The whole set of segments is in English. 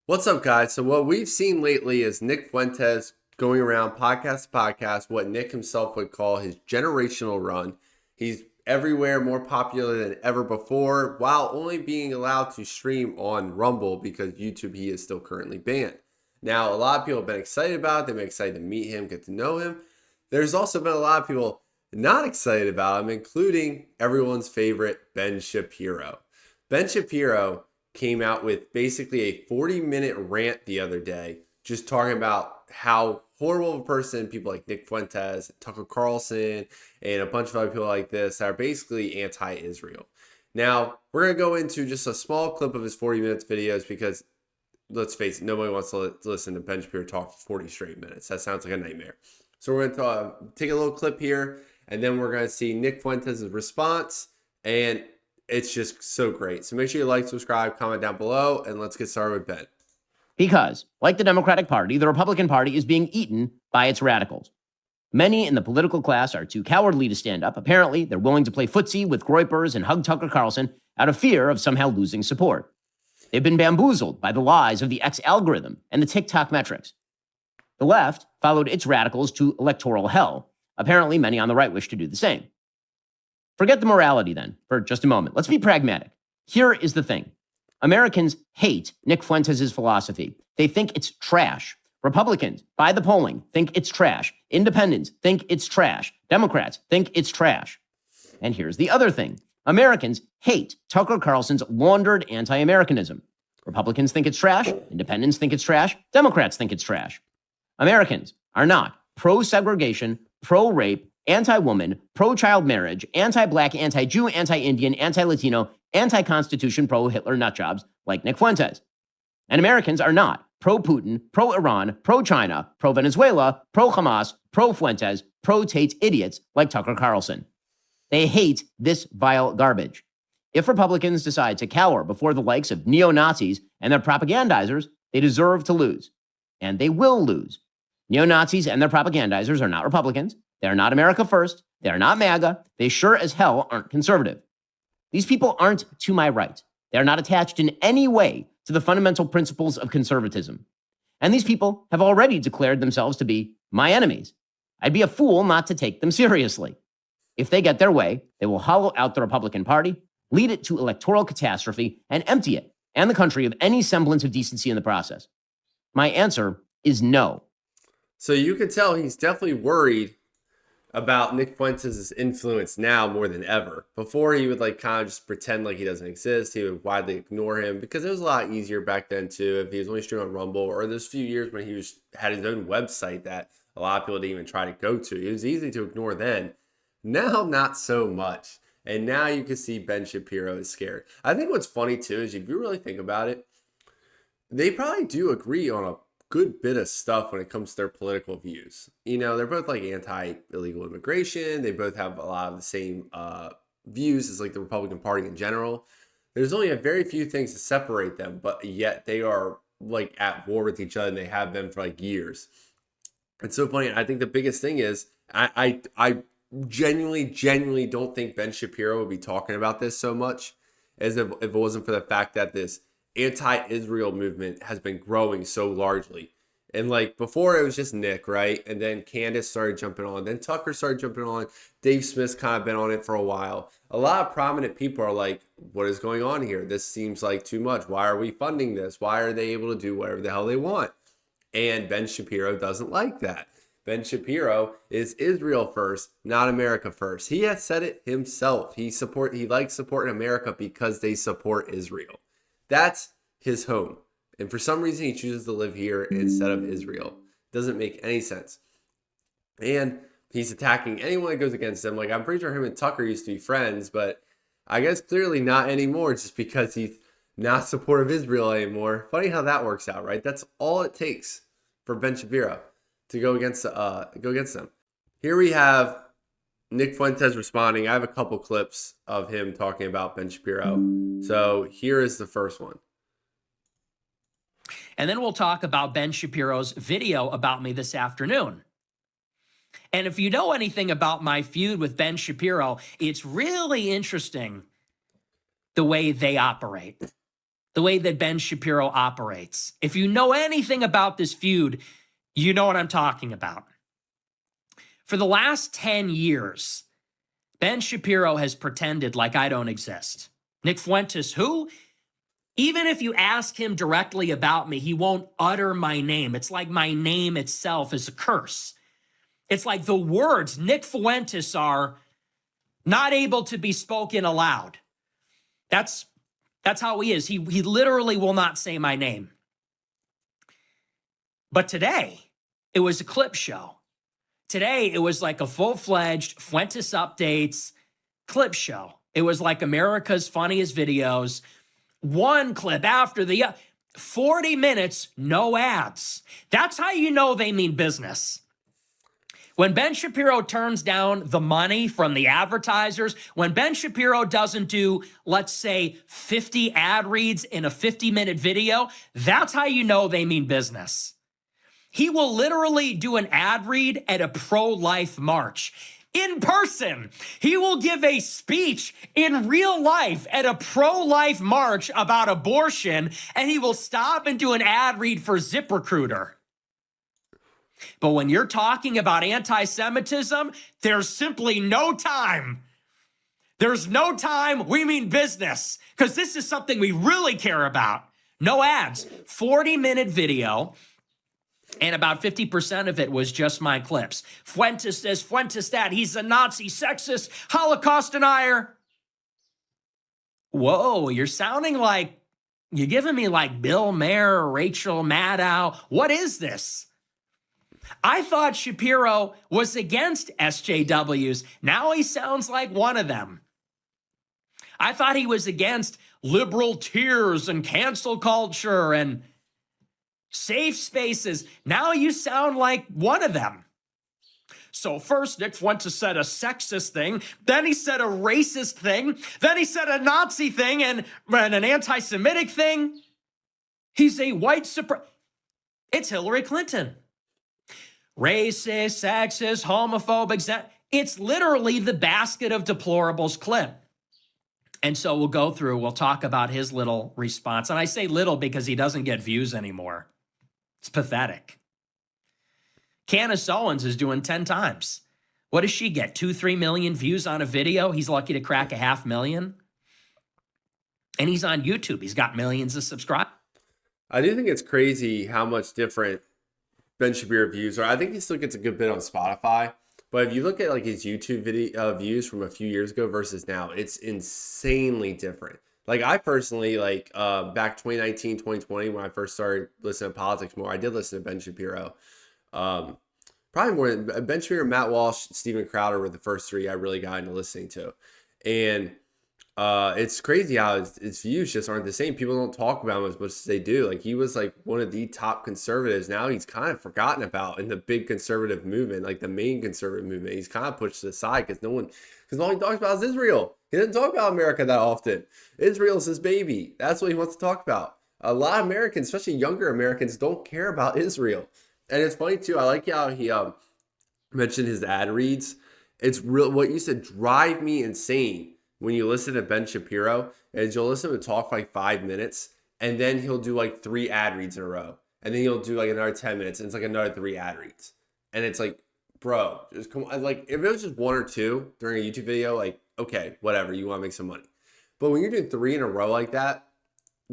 What's up, guys? So what we've seen lately is Nick Fuentes going around podcast to podcast, what Nick himself would call his generational run. He's everywhere, more popular than ever before, while only being allowed to stream on Rumble because YouTube he is still currently banned. Now, a lot of people have been excited about it. They've been excited to meet him, get to know him. There's also been a lot of people not excited about him, including everyone's favorite Ben Shapiro. Ben Shapiro came out with basically a 40-minute rant the other day, just talking about how horrible of a person people like Nick Fuentes, Tucker Carlson, and a bunch of other people like this are basically anti-Israel. Now, we're going to go into just a small clip of his 40 minutes videos because, let's face it, nobody wants to listen to Ben Shapiro talk for 40 straight minutes. That sounds like a nightmare. So we're going to take a little clip here, and then we're going to see Nick Fuentes' response, and it's just so great. So make sure you like, subscribe, comment down below, and let's get started with Ben. Because, like the Democratic Party, the Republican Party is being eaten by its radicals. Many in the political class are too cowardly to stand up. Apparently, they're willing to play footsie with Groypers and hug Tucker Carlson out of fear of somehow losing support. They've been bamboozled by the lies of the X algorithm and the TikTok metrics. The left followed its radicals to electoral hell. Apparently, many on the right wish to do the same. Forget the morality then for just a moment. Let's be pragmatic. Here is the thing. Americans hate Nick Fuentes' philosophy. They think it's trash. Republicans, by the polling, think it's trash. Independents think it's trash. Democrats think it's trash. And here's the other thing. Americans hate Tucker Carlson's laundered anti-Americanism. Republicans think it's trash. Independents think it's trash. Democrats think it's trash. Americans are not pro-segregation, pro-rape, anti-woman, pro-child marriage, anti-black, anti-Jew, anti-Indian, anti-Latino, anti-Constitution, pro-Hitler nutjobs like Nick Fuentes. And Americans are not pro-Putin, pro-Iran, pro-China, pro-Venezuela, pro-Hamas, pro-Fuentes, pro-Tate idiots like Tucker Carlson. They hate this vile garbage. If Republicans decide to cower before the likes of neo-Nazis and their propagandizers, they deserve to lose. And they will lose. Neo-Nazis and their propagandizers are not Republicans. They are not America First. They are not MAGA. They sure as hell aren't conservative. These people aren't to my right. They are not attached in any way to the fundamental principles of conservatism. And these people have already declared themselves to be my enemies. I'd be a fool not to take them seriously. If they get their way, they will hollow out the Republican Party, lead it to electoral catastrophe, and empty it and the country of any semblance of decency in the process. My answer is no. So you can tell he's definitely worried about Nick Fuentes' influence now more than ever. Before, he would kind of just pretend like he doesn't exist. He would widely ignore him because it was a lot easier back then too. If he was only streaming on Rumble, or those few years when he had his own website that a lot of people didn't even try to go to. It was easy to ignore then. Now, not so much. And now you can see Ben Shapiro is scared. I think what's funny too is if you really think about it, they probably do agree on a good bit of stuff when it comes to their political views. You know, they're both anti-illegal immigration. They both have a lot of the same views as the Republican Party in general. There's only a very few things to separate them, but yet they are at war with each other, and they have been for years. It's so funny. I think the biggest thing is I genuinely don't think Ben Shapiro would be talking about this so much as if it wasn't for the fact that this anti-Israel movement has been growing so largely. And before, it was just Nick, right? And then Candace started jumping on. Then Tucker started jumping on. Dave Smith's kind of been on it for a while. A lot of prominent people are like, what is going on here? This seems like too much. Why are we funding this? Why are they able to do whatever the hell they want? And Ben Shapiro doesn't like that. Ben Shapiro is Israel first, not America first. He has said it himself. He likes supporting America because they support Israel. That's his home. And for some reason, he chooses to live here instead of Israel. Doesn't make any sense. And he's attacking anyone that goes against him. I'm pretty sure him and Tucker used to be friends, but I guess clearly not anymore just because he's not supportive of Israel anymore. Funny how that works out, right? That's all it takes for Ben Shapiro to go against them. Here we have Nick Fuentes responding. I have a couple clips of him talking about Ben Shapiro. So here is the first one. And then we'll talk about Ben Shapiro's video about me this afternoon. And if you know anything about my feud with Ben Shapiro, it's really interesting the way they operate. the way that Ben Shapiro operates. If you know anything about this feud, you know what I'm talking about. For the last 10 years, Ben Shapiro has pretended like I don't exist. Nick Fuentes, who? Even if you ask him directly about me, he won't utter my name. It's like my name itself is a curse. It's like the words Nick Fuentes are not able to be spoken aloud. That's how he is. He literally will not say my name. But today, it was a clip show. Today, it was like a full-fledged Fuentes Updates clip show. It was like America's Funniest Videos. One clip after the other. 40 minutes, no ads. That's how you know they mean business. When Ben Shapiro turns down the money from the advertisers, when Ben Shapiro doesn't do, let's say, 50 ad reads in a 50-minute video, that's how you know they mean business. He will literally do an ad read at a pro-life march. In person, he will give a speech in real life at a pro-life march about abortion, and he will stop and do an ad read for ZipRecruiter. But when you're talking about anti-Semitism, there's simply no time. There's no time. We mean business, because this is something we really care about. No ads. 40-minute video. And about 50% of it was just my clips. Fuentes this, Fuentes that. He's a Nazi, sexist, Holocaust denier. Whoa, you're sounding like, you're giving me like Bill Maher or Rachel Maddow. What is this? I thought Shapiro was against SJWs. Now he sounds like one of them. I thought he was against liberal tears and cancel culture and safe spaces. Now you sound like one of them. So first, Nick Fuentes said a sexist thing, then he said a racist thing, then he said a Nazi thing and an anti-Semitic thing. He's a white supremacist. It's Hillary Clinton. Racist, sexist, homophobic. It's literally the basket of deplorables clip. And so we'll talk about his little response. And I say little because he doesn't get views anymore. It's pathetic. Candace Owens is doing 10 times. What does she get? 2-3 million views on a video? He's lucky to crack 500,000. And he's on YouTube. He's got millions of subscribers. I do think it's crazy how much different Ben Shapiro views are. I think he still gets a good bit on Spotify. But if you look at like his YouTube video views from a few years ago versus now, it's insanely different. Like I personally, like back 2019, 2020, when I first started listening to politics more, I did listen to Ben Shapiro. Probably more than Ben Shapiro, Matt Walsh, Steven Crowder were the first three I really got into listening to. And it's crazy how his views just aren't the same. People don't talk about him as much as they do. Like he was like one of the top conservatives. Now he's kind of forgotten about in the big conservative movement, like the main conservative movement. He's kind of pushed aside because all he talks about is Israel. He doesn't talk about America that often. Israel's his baby. That's what he wants to talk about. A lot of Americans, especially younger Americans, don't care about Israel. And it's funny too. I like how he mentioned his ad reads. It's real. What used to drive me insane when you listen to Ben Shapiro is you'll listen to him talk for like 5 minutes, and then he'll do like 3 ad reads in a row, and then he'll do like another 10 minutes, and it's like another 3 ad reads, and it's like, bro, just come on. Like if it was just 1 or 2 during a YouTube video, like okay, whatever, you want to make some money, but when you're doing 3 in a row like that,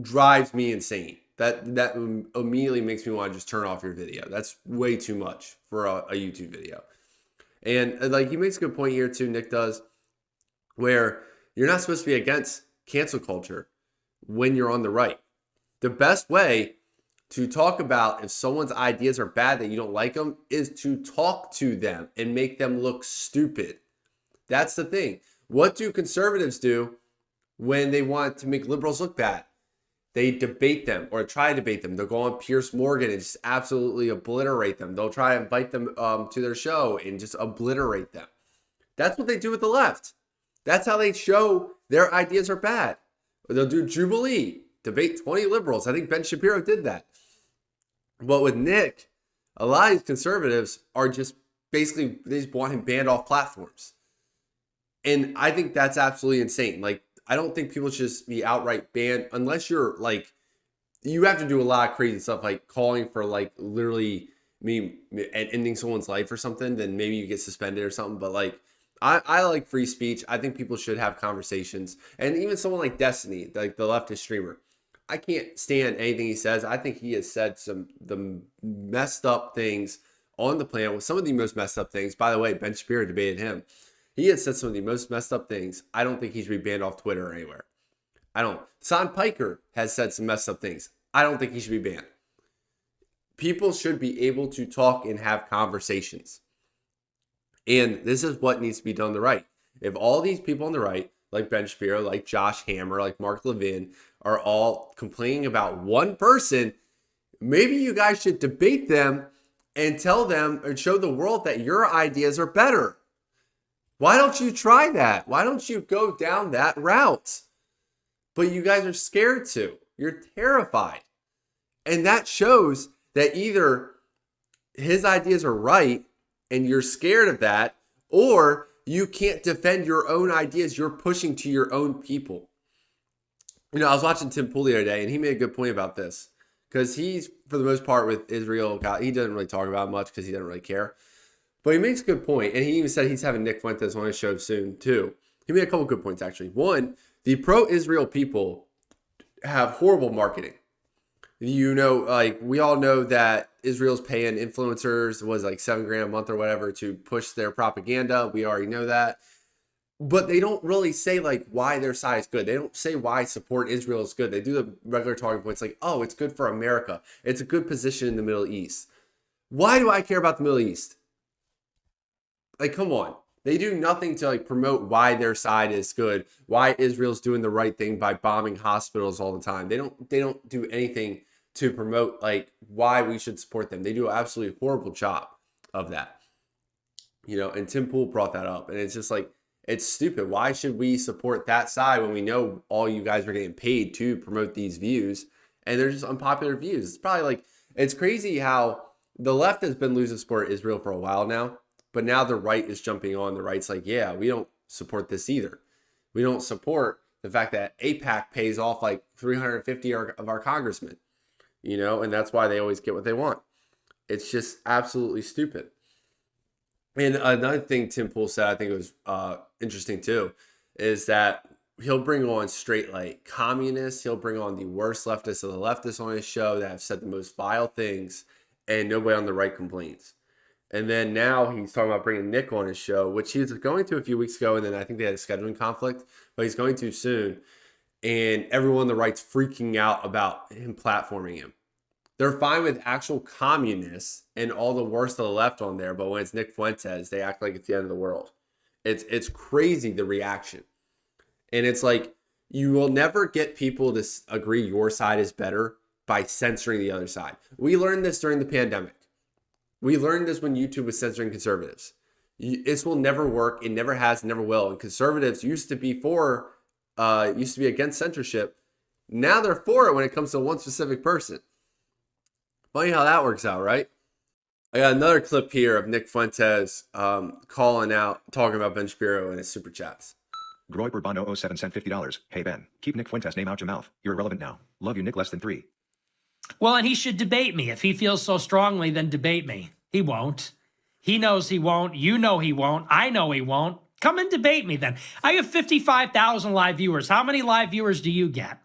drives me insane. That immediately makes me want to just turn off your video. That's way too much for a YouTube video. And like he makes a good point here too, Nick does, where you're not supposed to be against cancel culture when you're on the right. The best way to talk about if someone's ideas are bad, that you don't like them, is to talk to them and make them look stupid. That's the thing. What do conservatives do when they want to make liberals look bad? They debate them or try to debate them. They'll go on Piers Morgan and just absolutely obliterate them. They'll try to invite them to their show and just obliterate them. That's what they do with the left. That's how they show their ideas are bad. Or they'll do Jubilee, debate 20 liberals. I think Ben Shapiro did that. But with Nick, a lot of these conservatives are just basically, they just want him banned off platforms. And I think that's absolutely insane. Like, I don't think people should just be outright banned unless you're like you have to do a lot of crazy stuff, like calling for like literally ending someone's life or something, then maybe you get suspended or something. But like, I like free speech. I think people should have conversations. And even someone like Destiny, like the leftist streamer, I can't stand anything he says. I think he has said the messed up things on the planet, with some of the most messed up things. By the way, Ben Shapiro debated him. He has said some of the most messed up things. I don't think he should be banned off Twitter or anywhere. I don't. Son Piker has said some messed up things. I don't think he should be banned. People should be able to talk and have conversations. And this is what needs to be done on the right. If all these people on the right, like Ben Shapiro, like Josh Hammer, like Mark Levin, are all complaining about one person, maybe you guys should debate them and tell them and show the world that your ideas are better. Why don't you try that? Why don't you go down that route? But you guys are scared to. You're terrified. And that shows that either his ideas are right and you're scared of that, or you can't defend your own ideas you're pushing to your own people. You know, I was watching Tim Pool the other day, and he made a good point about this, because he's, for the most part, with Israel, he doesn't really talk about it much because he doesn't really care. But he makes a good point, and he even said he's having Nick Fuentes on his show soon, too. He made a couple good points, actually. One, the pro-Israel people have horrible marketing. You know, like, we all know that Israel's paying influencers, was like $7,000 a month or whatever, to push their propaganda. We already know that. But they don't really say like why their side is good. They don't say why support Israel is good. They do the regular talking points like, oh, it's good for America. It's a good position in the Middle East. Why do I care about the Middle East? Like, come on. They do nothing to like promote why their side is good, why Israel's doing the right thing by bombing hospitals all the time. They don't do anything to promote like why we should support them. They do an absolutely horrible job of that. You know, and Tim Pool brought that up, and it's just like, it's stupid. Why should we support that side when we know all you guys are getting paid to promote these views, and they're just unpopular views? It's probably like, it's crazy how the left has been losing support of Israel for a while now, but now the right is jumping on. The right's like, yeah, we don't support this either. We don't support the fact that AIPAC pays off like 350 of our congressmen, you know, and that's why they always get what they want. It's just absolutely stupid. And another thing Tim Pool said, I think it was interesting too, is that he'll bring on straight like communists. He'll bring on the worst leftists of the leftists on his show that have said the most vile things, and nobody on the right complains. And then now he's talking about bringing Nick on his show, which he was going to a few weeks ago, and then I think they had a scheduling conflict, but he's going to soon. And everyone on the right's freaking out about him platforming him. They're fine with actual communists and all the worst of the left on there, but when it's Nick Fuentes, they act like it's the end of the world. It's crazy, the reaction. And it's like, you will never get people to agree your side is better by censoring the other side. We learned this during the pandemic. We learned this when YouTube was censoring conservatives. This will never work. It never has, never will. And conservatives used to be against censorship. Now they're for it when it comes to one specific person. Funny how that works out, right? I got another clip here of Nick Fuentes calling out, talking about Ben Shapiro in his super chats. Groy Bourbon 007 sent $50. Hey Ben, keep Nick Fuentes' name out your mouth. You're irrelevant now. Love you, Nick, less than 3. Well, and he should debate me. If he feels so strongly, then debate me. He won't. He knows he won't. You know he won't. I know he won't. Come and debate me then. I have 55,000 live viewers. How many live viewers do you get?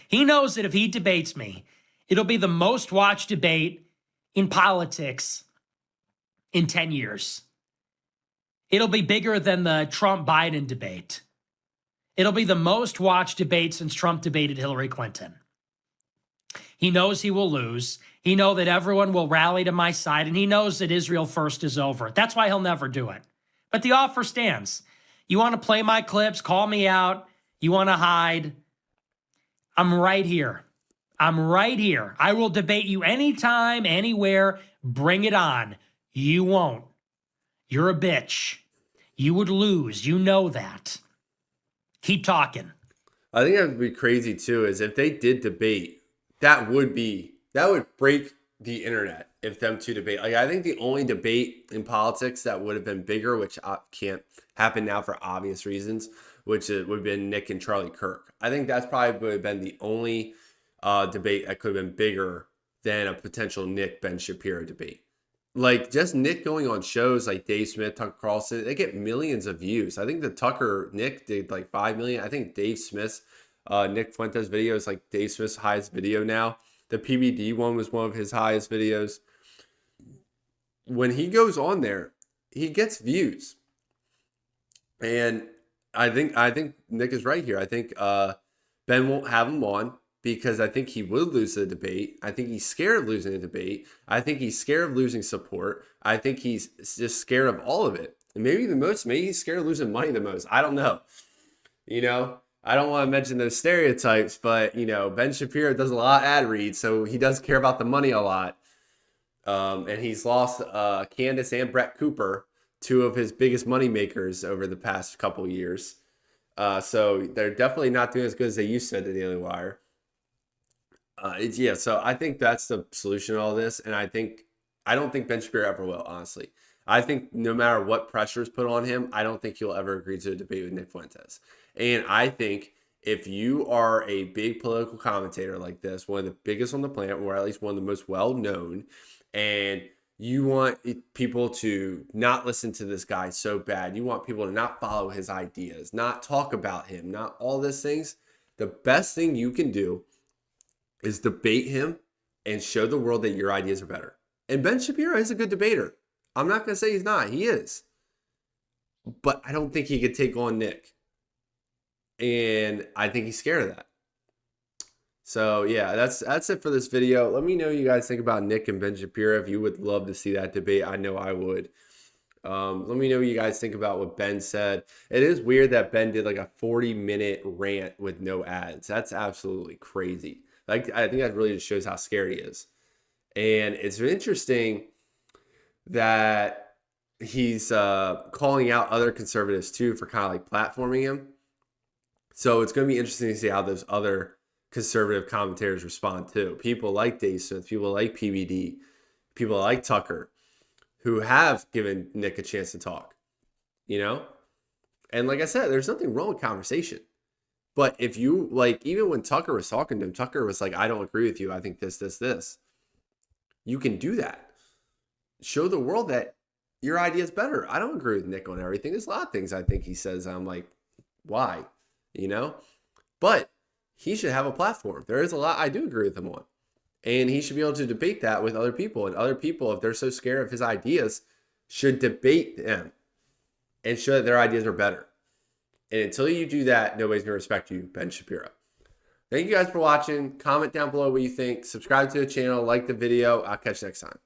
He knows that if he debates me, it'll be the most watched debate in politics in 10 years. It'll be bigger than the Trump-Biden debate. It'll be the most watched debate since Trump debated Hillary Clinton. He knows he will lose. He knows that everyone will rally to my side, and he knows that Israel first is over. That's why he'll never do it. But the offer stands. You want to play my clips, call me out. You want to hide. I'm right here. I'm right here. I will debate you anytime, anywhere. Bring it on. You won't. You're a bitch. You would lose. You know that. Keep talking. I think that would be crazy too, is if they did debate, that would break the internet if them two debate. Like, I think the only debate in politics that would have been bigger, which can't happen now for obvious reasons, which would have been Nick and Charlie Kirk. I think that's probably would have been the only debate that could have been bigger than a potential Nick Ben Shapiro debate. Like just Nick going on shows like Dave Smith, Tucker Carlson, they get millions of views. I think the Tucker Nick did like 5 million. I think Dave Smith's Nick Fuentes video is like Dave Smith's highest video now. The PBD one was one of his highest videos. When he goes on there, he gets views. And I think Nick is right here. I think Ben won't have him on because I think he would lose the debate. I think he's scared of losing the debate. I think he's scared of losing support. I think he's just scared of all of it. And maybe he's scared of losing money the most. I don't know. You know, I don't want to mention those stereotypes, but, you know, Ben Shapiro does a lot of ad reads, so he does care about the money a lot. And he's lost Candace and Brett Cooper, two of his biggest money makers over the past couple years. So they're definitely not doing as good as they used to at the Daily Wire. So I think that's the solution to all this. And I don't think Ben Shapiro ever will, honestly. I think no matter what pressure is put on him, I don't think he'll ever agree to a debate with Nick Fuentes. And I think if you are a big political commentator like this, one of the biggest on the planet, or at least one of the most well-known, and you want people to not listen to this guy so bad, you want people to not follow his ideas, not talk about him, not all these things, the best thing you can do is debate him and show the world that your ideas are better. And Ben Shapiro is a good debater. I'm not going to say he's not. He is. But I don't think he could take on Nick. And I think he's scared of that. So, yeah, that's it for this video. Let me know what you guys think about Nick and Ben Shapiro. If you would love to see that debate, I know I would. Let me know what you guys think about what Ben said. It is weird that Ben did like a 40-minute rant with no ads. That's absolutely crazy. Like, I think that really just shows how scared he is. And it's interesting that he's calling out other conservatives too for kind of like platforming him. So it's going to be interesting to see how those other conservative commentators respond too. People like Dave Smith, people like PBD, people like Tucker, who have given Nick a chance to talk, you know? And like I said, there's nothing wrong with conversation. But if you, like, even when Tucker was talking to him, Tucker was like, I don't agree with you. I think this. You can do that. Show the world that your idea is better. I don't agree with Nick on everything. There's a lot of things I think he says. I'm like, why? You know? But he should have a platform. There is a lot I do agree with him on. And he should be able to debate that with other people. And other people, if they're so scared of his ideas, should debate them and show that their ideas are better. And until you do that, nobody's going to respect you, Ben Shapiro. Thank you guys for watching. Comment down below what you think. Subscribe to the channel. Like the video. I'll catch you next time.